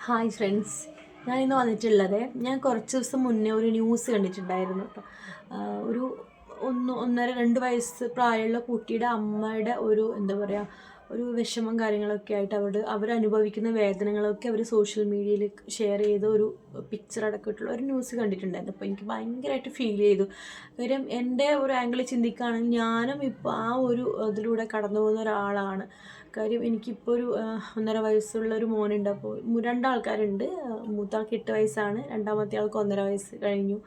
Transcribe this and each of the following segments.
Hi friends, ഞാനിന്ന് വന്നിട്ടുള്ളത് ഞാൻ കുറച്ച് ദിവസം മുന്നേ ഒരു ന്യൂസ് കണ്ടിട്ടുണ്ടായിരുന്നു കേട്ടോ. ഒരു 1, 1.5, 2 വയസ്സ് പ്രായമുള്ള കുട്ടിയുടെ അമ്മയുടെ ഒരു എന്താ പറയുക, ഒരു വിഷമം കാര്യങ്ങളൊക്കെ ആയിട്ട് അവരനുഭവിക്കുന്ന വേദനകളൊക്കെ അവർ സോഷ്യൽ മീഡിയയിൽ ഷെയർ ചെയ്ത ഒരു പിക്ചർ അടക്കമായിട്ടുള്ള ഒരു ന്യൂസ് കണ്ടിട്ടുണ്ടായിരുന്നു. അപ്പോൾ എനിക്ക് ഭയങ്കരമായിട്ട് ഫീൽ ചെയ്തു. കാര്യം എൻ്റെ ഒരു ആംഗിളിൽ ചിന്തിക്കുകയാണെങ്കിൽ ഞാനും ഇപ്പോൾ ആ ഒരു ഇതിലൂടെ കടന്നു പോകുന്ന ഒരാളാണ്. കാര്യം എനിക്കിപ്പോൾ ഒരു 1.5 വയസ്സുള്ള ഒരു മോനുണ്ട്. അപ്പോൾ 2 ആൾക്കാരുണ്ട്. മൂത്താൾക്ക് 8 വയസ്സാണ്, രണ്ടാമത്തെ ആൾക്ക് 1.5 വയസ്സ് കഴിഞ്ഞു.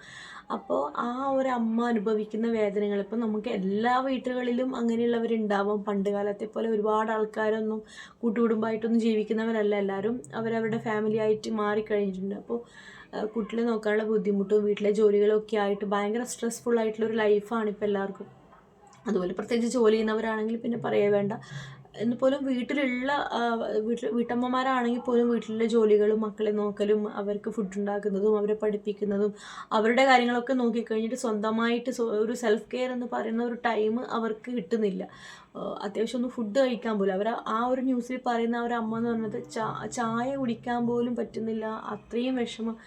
അപ്പോൾ ആ ഒരു അമ്മ അനുഭവിക്കുന്ന വേദനകൾ ഇപ്പോൾ നമുക്ക് എല്ലാ വീട്ടുകളിലും അങ്ങനെയുള്ളവരുണ്ടാവും. പണ്ട് കാലത്തെ പോലെ ഒരുപാട് ആൾക്കാരൊന്നും കൂട്ടുകുടുംബമായിട്ടൊന്നും ജീവിക്കുന്നവരല്ല. എല്ലാവരും അവരവരുടെ ഫാമിലി ആയിട്ട് മാറിക്കഴിഞ്ഞിട്ടുണ്ട്. അപ്പോൾ കുട്ടികളെ നോക്കാനുള്ള ബുദ്ധിമുട്ടും വീട്ടിലെ ജോലികളൊക്കെ ആയിട്ട് ഭയങ്കര സ്ട്രെസ്ഫുൾ ആയിട്ടുള്ളൊരു ലൈഫാണ് ഇപ്പോൾ എല്ലാവർക്കും. അതുപോലെ പ്രത്യേകിച്ച് ജോലി ചെയ്യുന്നവരാണെങ്കിൽ പിന്നെ പറയേ വേണ്ട. എന്നുപോലും വീട്ടമ്മമാരാണെങ്കിൽ പോലും വീട്ടിലെ ജോലികളും മക്കളെ നോക്കലും അവർക്ക് ഫുഡ് ഉണ്ടാക്കുന്നതും അവരെ പഠിപ്പിക്കുന്നതും അവരുടെ കാര്യങ്ങളൊക്കെ നോക്കിക്കഴിഞ്ഞിട്ട് സ്വന്തമായിട്ട് ഒരു സെൽഫ് കെയർ എന്ന് പറയുന്ന ഒരു ടൈം അവർക്ക് കിട്ടുന്നില്ല. അത്യാവശ്യം ഒന്ന് ഫുഡ് കഴിക്കാൻ പോലും ആ ഒരു ന്യൂസിൽ പറയുന്ന ഒരു അമ്മ എന്ന് പറയുന്നത് ചായ കുടിക്കാൻ പോലും പറ്റുന്നില്ല. അത്രയും വിഷമം.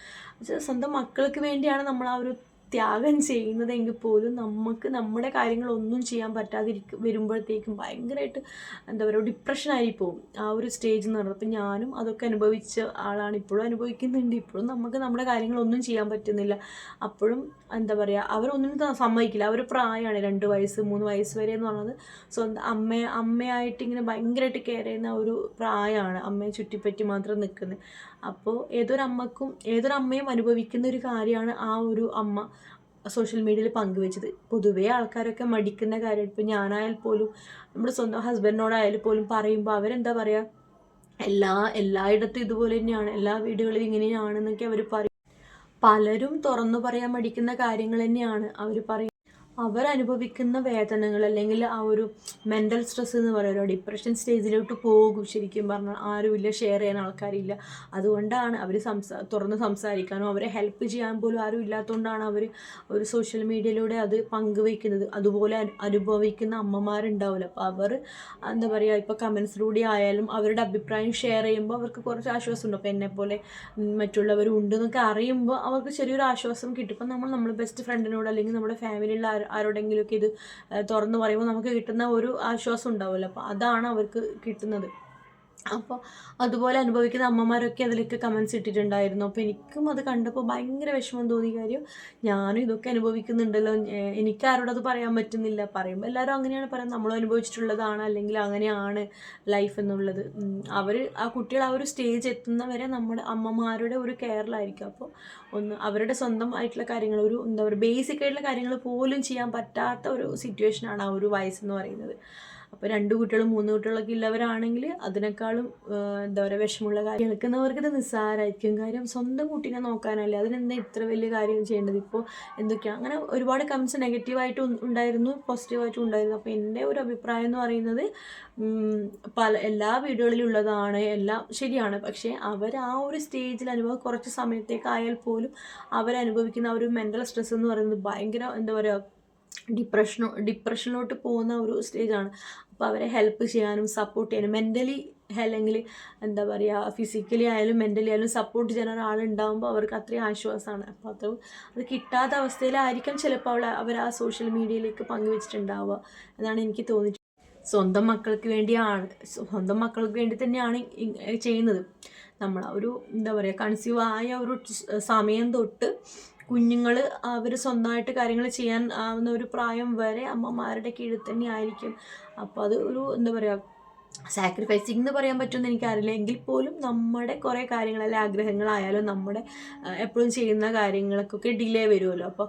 സ്വന്തം മക്കൾക്ക് വേണ്ടിയാണ് നമ്മൾ ആ ഒരു ത്യാഗം ചെയ്യുന്നതെങ്കിൽ പോലും നമുക്ക് നമ്മുടെ കാര്യങ്ങളൊന്നും ചെയ്യാൻ വരുമ്പോഴത്തേക്കും ഭയങ്കരമായിട്ട് എന്താ പറയുക, ഡിപ്രഷനായി പോകും ആ ഒരു സ്റ്റേജ് എന്ന് പറയുന്നത്. അപ്പം ഞാനും അതൊക്കെ അനുഭവിച്ച ആളാണ്, ഇപ്പോഴും അനുഭവിക്കുന്നുണ്ട്. ഇപ്പോഴും നമുക്ക് നമ്മുടെ കാര്യങ്ങളൊന്നും ചെയ്യാൻ പറ്റുന്നില്ല. അപ്പോഴും എന്താ പറയുക, അവരൊന്നും സമ്മതിക്കില്ല. അവർ പ്രായമാണ് 2 വയസ്സ് 3 വയസ്സ് വരെ എന്ന് പറയുന്നത് സ്വന്തം അമ്മയായിട്ട് ഇങ്ങനെ ഭയങ്കരമായിട്ട് കെയർ ചെയ്യുന്ന ഒരു പ്രായമാണ്. അമ്മയെ ചുറ്റിപ്പറ്റി മാത്രം നിൽക്കുന്നത്. അപ്പോൾ ഏതൊരമ്മയും അനുഭവിക്കുന്ന ഒരു കാര്യമാണ് ആ ഒരു അമ്മ സോഷ്യൽ മീഡിയയിൽ പങ്കുവെച്ചത്. പൊതുവേ ആൾക്കാരൊക്കെ മടിക്കുന്ന കാര്യം. ഇപ്പം ഞാനായാൽ പോലും നമ്മുടെ സ്വന്തം ഹസ്ബൻഡിനോടായാലും പോലും പറയുമ്പോൾ അവരെന്താ പറയുക, എല്ലായിടത്തും ഇതുപോലെ തന്നെയാണ്, എല്ലാ വീടുകളിലും ഇങ്ങനെയാണെന്നൊക്കെ അവർ പറയും. പലരും തുറന്നു പറയാൻ മടിക്കുന്ന കാര്യങ്ങൾ തന്നെയാണ് അവർ പറയുന്നത്. അവരനുഭവിക്കുന്ന വേദനകൾ അല്ലെങ്കിൽ ആ ഒരു മെൻ്റൽ സ്ട്രെസ് എന്ന് പറയുമല്ലോ, ഡിപ്രഷൻ സ്റ്റേജിലോട്ട് പോകും. ശരിക്കും പറഞ്ഞാൽ ആരുമില്ല, ഷെയർ ചെയ്യാൻ ആൾക്കാരില്ല. അതുകൊണ്ടാണ് അവർ തുറന്ന് സംസാരിക്കാനോ അവരെ ഹെൽപ്പ് ചെയ്യാൻ പോലും ആരും ഇല്ലാത്തതുകൊണ്ടാണ് അവർ ഒരു സോഷ്യൽ മീഡിയയിലൂടെ അത് പങ്കുവയ്ക്കുന്നത്. അതുപോലെ അനുഭവിക്കുന്ന അമ്മമാരുണ്ടാവില്ല. അപ്പോൾ അവർ എന്താ പറയുക, ഇപ്പോൾ കമൻസിലൂടെ ആയാലും അവരുടെ അഭിപ്രായം ഷെയർ ചെയ്യുമ്പോൾ അവർക്ക് കുറച്ച് ആശ്വാസമുണ്ട്. അപ്പോൾ എന്നെപ്പോലെ മറ്റുള്ളവരും ഉണ്ടെന്നൊക്കെ അറിയുമ്പോൾ അവർക്ക് ചെറിയൊരു ആശ്വാസം കിട്ടും. ഇപ്പം നമ്മുടെ ബെസ്റ്റ് ഫ്രണ്ടിനോട് അല്ലെങ്കിൽ നമ്മുടെ ഫാമിലിയിലുള്ള ആരോടെങ്കിലുമൊക്കെ ഇത് തുറന്നു പറയുമ്പോൾ നമുക്ക് കിട്ടുന്ന ഒരു ആശ്വാസം ഉണ്ടാവുമല്ലോ. അപ്പോൾ അതാണ് അവർക്ക് കിട്ടുന്നത്. അപ്പോൾ അതുപോലെ അനുഭവിക്കുന്ന അമ്മമാരൊക്കെ അതിലേക്ക് കമൻസ് ഇട്ടിട്ടുണ്ടായിരുന്നു. അപ്പോൾ എനിക്കും അത് കണ്ടപ്പോൾ ഭയങ്കര വിഷമം തോന്നി. കാര്യം ഞാനും ഇതൊക്കെ അനുഭവിക്കുന്നുണ്ടല്ലോ, എനിക്കാരോടത് പറയാൻ പറ്റുന്നില്ല. പറയുമ്പോൾ എല്ലാവരും അങ്ങനെയാണ് പറയുന്നത്, നമ്മളും അനുഭവിച്ചിട്ടുള്ളതാണ് അല്ലെങ്കിൽ അങ്ങനെയാണ് ലൈഫ് എന്നുള്ളത്. ആ കുട്ടികൾ ആ ഒരു സ്റ്റേജ് എത്തുന്നവരെ നമ്മുടെ അമ്മമാരുടെ ഒരു കെയറിലായിരിക്കും. അപ്പോൾ അവരുടെ സ്വന്തം ആയിട്ടുള്ള കാര്യങ്ങൾ, എന്താ പറയുക, ബേസിക് ആയിട്ടുള്ള കാര്യങ്ങൾ പോലും ചെയ്യാൻ പറ്റാത്ത ഒരു സിറ്റുവേഷനാണ് ആ ഒരു വയസ്സെന്ന് പറയുന്നത്. അപ്പോൾ 2 കുട്ടികളും 3 കുട്ടികളൊക്കെ ഉള്ളവരാണെങ്കിൽ അതിനേക്കാളും എന്താ പറയുക, വിഷമമുള്ള കാര്യം. കേൾക്കുന്നവർക്ക് ഇത് നിസ്സാരമായിരിക്കും. കാര്യം സ്വന്തം കുട്ടീനെ നോക്കാനല്ലേ, അതിനെന്താ ഇത്ര വലിയ കാര്യം ചെയ്യേണ്ടത്? ഇപ്പോൾ എന്തൊക്കെയാണ് അങ്ങനെ ഒരുപാട് കമൻസ് നെഗറ്റീവായിട്ടും ഉണ്ടായിരുന്നു, പോസിറ്റീവായിട്ടും ഉണ്ടായിരുന്നു. അപ്പോൾ എൻ്റെ ഒരു അഭിപ്രായം എന്ന് പറയുന്നത്, എല്ലാ വീടുകളിലും ഉള്ളതാണ്, എല്ലാം ശരിയാണ്. പക്ഷേ ആ ഒരു സ്റ്റേജിൽ കുറച്ച് സമയത്തേക്കായാൽ പോലും അവരനുഭവിക്കുന്ന ആ ഒരു മെൻ്റൽ സ്ട്രെസ് എന്ന് പറയുന്നത് ഭയങ്കര എന്താ പറയുക, ഡിപ്രഷനിലോട്ട് പോകുന്ന ഒരു സ്റ്റേജാണ്. അപ്പോൾ അവരെ ഹെൽപ്പ് ചെയ്യാനും സപ്പോർട്ട് ചെയ്യാനും മെൻ്റലി അല്ലെങ്കിൽ എന്താ പറയുക, ഫിസിക്കലി ആയാലും മെൻ്റലി ആയാലും സപ്പോർട്ട് ചെയ്യാൻ ഒരാളുണ്ടാകുമ്പോൾ അവർക്ക് അത്രയും ആശ്വാസമാണ്. അപ്പോൾ അത് കിട്ടാത്ത അവസ്ഥയിലായിരിക്കും ചിലപ്പോൾ അവർ ആ സോഷ്യൽ മീഡിയയിലേക്ക് പങ്കുവെച്ചിട്ടുണ്ടാവുക എന്നാണ് എനിക്ക് തോന്നിയിട്ടുള്ളത്. സ്വന്തം മക്കൾക്ക് വേണ്ടി തന്നെയാണ് ചെയ്യുന്നത്. നമ്മൾ ഒരു എന്താ പറയുക, കൺസീവ് ആയ ഒരു സമയം തൊട്ട് കുഞ്ഞുങ്ങൾ അവർ സ്വന്തമായിട്ട് കാര്യങ്ങൾ ചെയ്യാൻ ആവുന്ന ഒരു പ്രായം വരെ അമ്മമാരുടെ കീഴിൽ തന്നെ ആയിരിക്കും. അപ്പോൾ അത് ഒരു എന്താ പറയുക, സാക്രിഫൈസിങ് എന്ന് പറയാൻ പറ്റുമെന്ന് എനിക്കറിയില്ല. എങ്കിൽ പോലും നമ്മുടെ കുറേ കാര്യങ്ങളല്ലേ, ആഗ്രഹങ്ങളായാലും നമ്മുടെ എപ്പോഴും ചെയ്യുന്ന കാര്യങ്ങൾക്കൊക്കെ ഡിലേ വരുമല്ലോ. അപ്പോൾ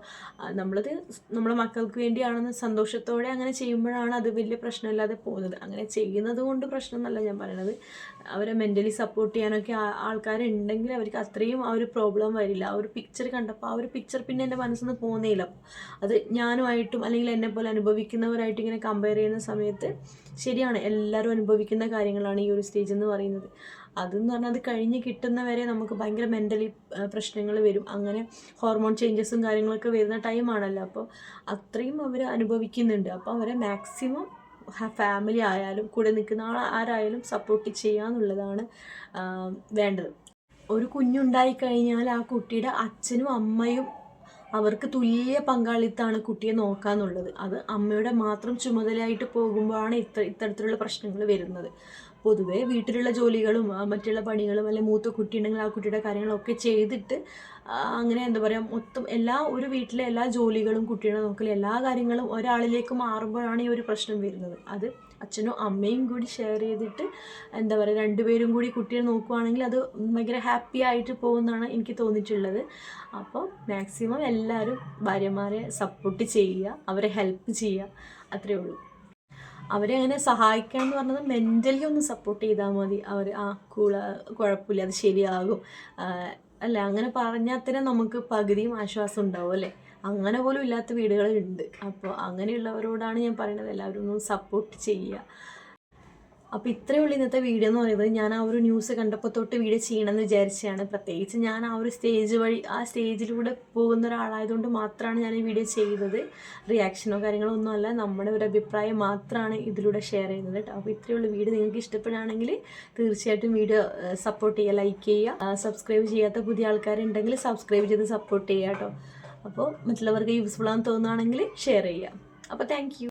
നമ്മുടെ മക്കൾക്ക് വേണ്ടിയാണെന്ന് സന്തോഷത്തോടെ അങ്ങനെ ചെയ്യുമ്പോഴാണ് അത് വലിയ പ്രശ്നമില്ലാതെ പോകുന്നത്. അങ്ങനെ ചെയ്യുന്നത് കൊണ്ട് പ്രശ്നമെന്നല്ല ഞാൻ പറയണത്. അവരെ മെൻ്റലി സപ്പോർട്ട് ചെയ്യാനൊക്കെ ആൾക്കാരുണ്ടെങ്കിൽ അവർക്ക് അത്രയും ആ ഒരു പ്രോബ്ലം വരില്ല. ആ ഒരു പിക്ചർ കണ്ടപ്പോൾ ആ ഒരു പിക്ചർ പിന്നെ എൻ്റെ മനസ്സിൽ നിന്ന് പോകുന്നില്ല. അത് ഞാനുമായിട്ടും അല്ലെങ്കിൽ എന്നെപ്പോലെ അനുഭവിക്കുന്നവരായിട്ട് ഇങ്ങനെ കമ്പയർ ചെയ്യുന്ന സമയത്ത് ശരിയാണ്, എല്ലാവരും അനുഭവിക്കുന്ന കാര്യങ്ങളാണ് ഈ ഒരു സ്റ്റേജ് എന്ന് പറയുന്നത്. അതെന്ന് പറഞ്ഞാൽ അത് കഴിഞ്ഞ് കിട്ടുന്നവരെ നമുക്ക് ഭയങ്കര മെൻ്റലി പ്രശ്നങ്ങൾ വരും. അങ്ങനെ ഹോർമോൺ ചേഞ്ചസും കാര്യങ്ങളൊക്കെ വരുന്ന ടൈമാണല്ലോ. അപ്പോൾ അത്രയും അവർ അനുഭവിക്കുന്നുണ്ട്. അപ്പോൾ അവരെ മാക്സിമം ഫാമിലി ആയാലും കൂടെ നിൽക്കുന്ന ആരായാലും സപ്പോർട്ട് ചെയ്യുക എന്നുള്ളതാണ് വേണ്ടത്. ഒരു കുഞ്ഞുണ്ടായി കഴിഞ്ഞാൽ ആ കുട്ടിയുടെ അച്ഛനും അമ്മയും അവർക്ക് തുല്യ പങ്കാളിത്തമാണ് കുട്ടിയെ നോക്കാന്നുള്ളത്. അത് അമ്മയുടെ മാത്രം ചുമതലയായിട്ട് പോകുമ്പോഴാണ് ഇത്തരത്തിലുള്ള പ്രശ്നങ്ങൾ വരുന്നത്. പൊതുവേ വീട്ടിലുള്ള ജോലികളും മറ്റുള്ള പണികളും അല്ലെങ്കിൽ മൂത്ത കുട്ടി ഉണ്ടെങ്കിൽ ആ കുട്ടിയുടെ കാര്യങ്ങളൊക്കെ ചെയ്തിട്ട് അങ്ങനെ എന്താ പറയുക, മൊത്തം ഒരു വീട്ടിലെ എല്ലാ ജോലികളും കുട്ടിയുടെ നോക്കലും എല്ലാ കാര്യങ്ങളും ഒരാളിലേക്ക് മാറുമ്പോഴാണ് ഈ ഒരു പ്രശ്നം വരുന്നത്. അത് അച്ഛനും അമ്മയും കൂടി ഷെയർ ചെയ്തിട്ട് എന്താ പറയുക, രണ്ടുപേരും കൂടി കുട്ടിയെ നോക്കുവാണെങ്കിൽ അത് ഭയങ്കര ഹാപ്പി ആയിട്ട് പോകുമെന്നാണ് എനിക്ക് തോന്നിയിട്ടുള്ളത്. അപ്പോൾ മാക്സിമം എല്ലാവരും ഭാര്യമാരെ സപ്പോർട്ട് ചെയ്യുക, അവരെ ഹെൽപ്പ് ചെയ്യുക, അത്രയേ ഉള്ളൂ. അവരെ അങ്ങനെ സഹായിക്കുക എന്ന് പറഞ്ഞത് മെൻ്റലി ഒന്ന് സപ്പോർട്ട് ചെയ്താൽ മതി. അവർ കുഴപ്പമില്ല, അത് ശരിയാകും അല്ല, അങ്ങനെ പറഞ്ഞാൽ തന്നെ നമുക്ക് പകുതിയും ആശ്വാസം ഉണ്ടാവും അല്ലേ. അങ്ങനെ പോലും ഇല്ലാത്ത വീടുകളുണ്ട്. അപ്പോൾ അങ്ങനെയുള്ളവരോടാണ് ഞാൻ പറയുന്നത്, എല്ലാവരും ഒന്ന് സപ്പോർട്ട് ചെയ്യുക. അപ്പോൾ ഇത്രയേ ഉള്ളൂ ഇന്നത്തെ വീഡിയോ എന്ന് പറയുന്നത്. ഞാൻ ആ ഒരു ന്യൂസ് കണ്ടപ്പോൾ തൊട്ട് വീഡിയോ ചെയ്യണമെന്ന് വിചാരിച്ചതാണ്. പ്രത്യേകിച്ച് ഞാൻ ആ ഒരു സ്റ്റേജിലൂടെ പോകുന്ന ഒരാളായതുകൊണ്ട് മാത്രമാണ് ഞാൻ ഈ വീഡിയോ ചെയ്തത്. റിയാക്ഷനോ കാര്യങ്ങളോ ഒന്നുമല്ല, നമ്മുടെ ഒരു അഭിപ്രായം മാത്രമാണ് ഇതിലൂടെ ഷെയർ ചെയ്യുന്നത് കേട്ടോ. അപ്പോൾ ഇത്രയേ ഉള്ളൂ. വീഡിയോ നിങ്ങൾക്ക് ഇഷ്ടപ്പെടുകയാണെങ്കിൽ തീർച്ചയായിട്ടും വീഡിയോ സപ്പോർട്ട് ചെയ്യുക, ലൈക്ക് ചെയ്യുക. സബ്സ്ക്രൈബ് ചെയ്യാത്ത പുതിയ ആൾക്കാരുണ്ടെങ്കിൽ സബ്സ്ക്രൈബ് ചെയ്ത് സപ്പോർട്ട് ചെയ്യുക കേട്ടോ. അപ്പോൾ മറ്റുള്ളവർക്ക് യൂസ്ഫുൾ ആണെന്ന് തോന്നുകയാണെങ്കിൽ ഷെയർ ചെയ്യുക. അപ്പോൾ താങ്ക് യു.